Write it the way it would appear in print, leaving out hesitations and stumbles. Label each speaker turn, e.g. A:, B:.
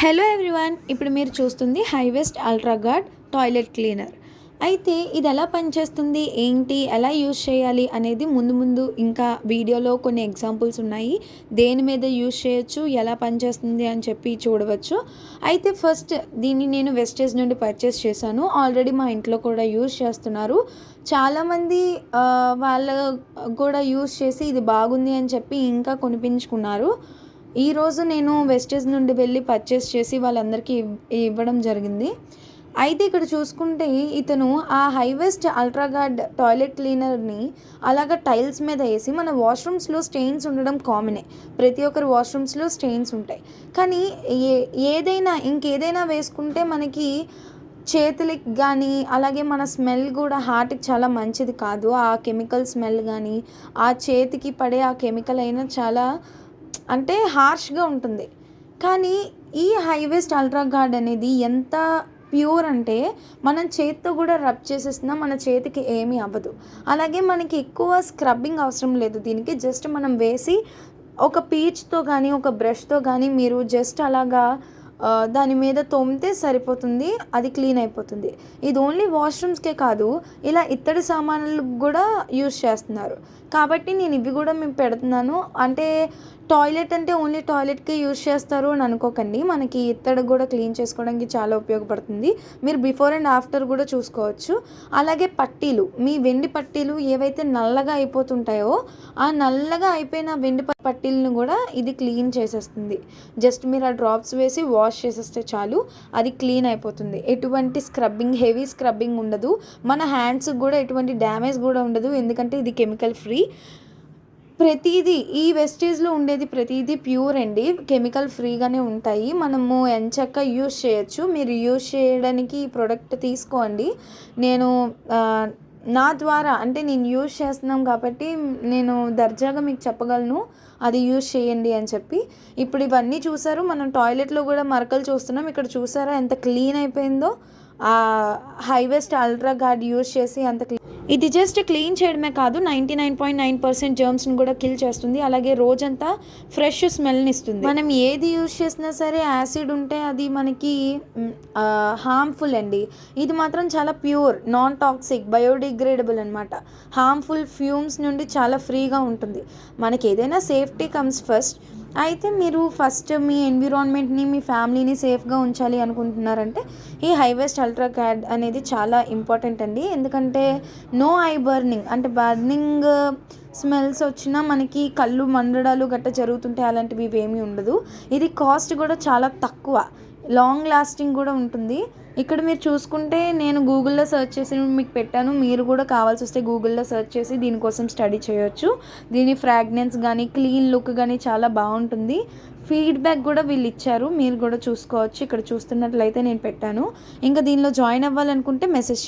A: Hello everyone, ఇప్పుడు మీరు చూస్తుంది హైవెస్ట్ అల్ట్రా గార్డ్ టాయిలెట్ క్లీనర్. అయితే ఇది ఎలా పనిచేస్తుంది, ఏంటి, ఎలా యూజ్ చేయాలి అనేది ముందు ఇంకా వీడియోలో కొన్ని ఎగ్జాంపుల్స్ ఉన్నాయి. దేని మీద యూజ్ చేయొచ్చు, ఎలా పనిచేస్తుంది అని చెప్పి చూడవచ్చు. అయితే ఫస్ట్ దీన్ని నేను వెస్టేజ్ నుండి పర్చేస్ చేశాను. ఆల్రెడీ మా ఇంట్లో కూడా యూజ్ చేస్తున్నారు. చాలామంది వాళ్ళ కూడా యూజ్ చేసి ఇది బాగుంది అని చెప్పి ఇంకా కొనిపించుకున్నారు. ఈరోజు నేను వెస్టేజ్ నుండి వెళ్ళి పర్చేస్ చేసి వాళ్ళందరికీ ఇవ్వడం జరిగింది. అయితే ఇక్కడ చూసుకుంటే ఇతను ఆ హైవెస్ట్ అల్ట్రాగార్డ్ టాయిలెట్ క్లీనర్ని అలాగ టైల్స్ మీద వేసి, మన వాష్రూమ్స్లో స్టెయిన్స్ ఉండడం కామనే, ప్రతి ఒక్కరి వాష్రూమ్స్లో స్టెయిన్స్ ఉంటాయి. కానీ ఇంకేదైనా వేసుకుంటే మనకి చేతులకి కానీ, అలాగే మన స్మెల్ కూడా హార్ట్కి చాలా మంచిది కాదు. ఆ కెమికల్ స్మెల్ కానీ, ఆ చేతికి పడే ఆ కెమికల్ అయినా చాలా అంటే హార్ష్గా ఉంటుంది. కానీ ఈ హైవెస్ట్ అల్ట్రా గార్డ్ అనేది ఎంత ప్యూర్ అంటే, మనం చేతితో కూడా రబ్ చేసేస్తున్నా మన చేతికి ఏమీ అవ్వదు. అలాగే మనకి ఎక్కువ స్క్రబ్బింగ్ అవసరం లేదు. దీనికి జస్ట్ మనం వేసి ఒక పీచ్తో కానీ ఒక బ్రష్తో కానీ మీరు జస్ట్ అలాగా దాని మీద తోమితే సరిపోతుంది, అది క్లీన్ అయిపోతుంది. ఇది ఓన్లీ వాష్రూమ్స్కే కాదు, ఇలా ఇత్తడి సామాన్లకు కూడా యూజ్ చేస్తున్నారు. కాబట్టి నేను ఇవి కూడా మేము పెడుతున్నాను. అంటే టాయిలెట్ అంటే ఓన్లీ టాయిలెట్కే యూజ్ చేస్తారు అని అనుకోకండి, మనకి ఇత్తడి కూడా క్లీన్ చేసుకోవడానికి చాలా ఉపయోగపడుతుంది. మీరు బిఫోర్ అండ్ ఆఫ్టర్ కూడా చూసుకోవచ్చు. అలాగే పట్టీలు, మీ వెండి పట్టీలు ఏవైతే నల్లగా అయిపోతుంటాయో, ఆ నల్లగా అయిపోయిన వెండి పట్టీలను కూడా ఇది క్లీన్ చేసేస్తుంది. జస్ట్ మీరు ఆ డ్రాప్స్ వేసి వాష్ చేసేస్తే చాలు, అది క్లీన్ అయిపోతుంది. ఎటువంటి స్క్రబ్బింగ్, హెవీ స్క్రబ్బింగ్ ఉండదు. మన హ్యాండ్స్కి కూడా ఎటువంటి డ్యామేజ్ కూడా ఉండదు, ఎందుకంటే ఇది కెమికల్ ఫ్రీ. ప్రతిదీ ఈ వెస్టేజ్లో ఉండేది ప్రతిదీ ప్యూర్ అండి, కెమికల్ ఫ్రీగానే ఉంటాయి. మనము ఎంచక్క యూజ్ చేయొచ్చు. మీరు యూజ్ చేయడానికి ఈ ప్రోడక్ట్ తీసుకోండి. నేను నా ద్వారా అంటే నేను యూజ్ చేస్తున్నాం కాబట్టి నేను దర్జాగా మీకు చెప్పగలను అది యూజ్ చేయండి అని చెప్పి. ఇప్పుడు ఇవన్నీ చూసారు, మనం టాయిలెట్లో కూడా మరకలు చూస్తున్నాం. ఇక్కడ చూసారా ఎంత క్లీన్ అయిపోయిందో. ఆ హైవెస్ట్ అల్ట్రా గార్డ్ యూజ్ చేసి అంత ఇది జస్ట్ క్లీన్ చేయడమే కాదు, 99.9% జర్మ్స్ని కూడా కిల్ చేస్తుంది. అలాగే రోజంతా ఫ్రెష్ స్మెల్ని ఇస్తుంది. మనం ఏది యూజ్ చేసినా సరే యాసిడ్ ఉంటే అది మనకి హార్మ్ఫుల్ అండి. ఇది మాత్రం చాలా ప్యూర్, నాన్ టాక్సిక్, బయోడిగ్రేడబుల్ అనమాట. హార్మ్ఫుల్ ఫ్యూమ్స్ నుండి చాలా ఫ్రీగా ఉంటుంది. మనకి ఏదైనా సేఫ్టీ కమ్స్ ఫస్ట్. అయితే మీరు ఫస్ట్ మీ ఎన్విరాన్మెంట్ని, మీ ఫ్యామిలీని సేఫ్గా ఉంచాలి అనుకుంటున్నారంటే ఈ హైవెస్ట్ అల్ట్రా గార్డ్ అనేది చాలా ఇంపార్టెంట్ అండి. ఎందుకంటే నో ఐ బర్నింగ్, అంటే బర్నింగ్ స్మెల్స్ వచ్చినా మనకి కళ్ళు మండడాలు గట్ట జరుగుతుంటే అలాంటివి ఇవేమీ ఉండదు. ఇది కాస్ట్ కూడా చాలా తక్కువ, లాంగ్ లాస్టింగ్ కూడా ఉంటుంది. ఇక్కడ మీరు చూసుకుంటే నేను గూగుల్లో సెర్చ్ చేసి మీకు పెట్టాను. మీరు కూడా కావాల్సి వస్తే గూగుల్లో సెర్చ్ చేసి దీనికోసం స్టడీ చేయొచ్చు. దీని ఫ్రాగ్రెన్స్ కానీ, క్లీన్ లుక్ కానీ చాలా బాగుంటుంది. ఫీడ్బ్యాక్ కూడా వీళ్ళు ఇచ్చారు, మీరు కూడా చూసుకోవచ్చు. ఇక్కడ చూస్తున్నట్లయితే నేను పెట్టాను. ఇంకా దీనిలో జాయిన్ అవ్వాలనుకుంటే మెసేజ్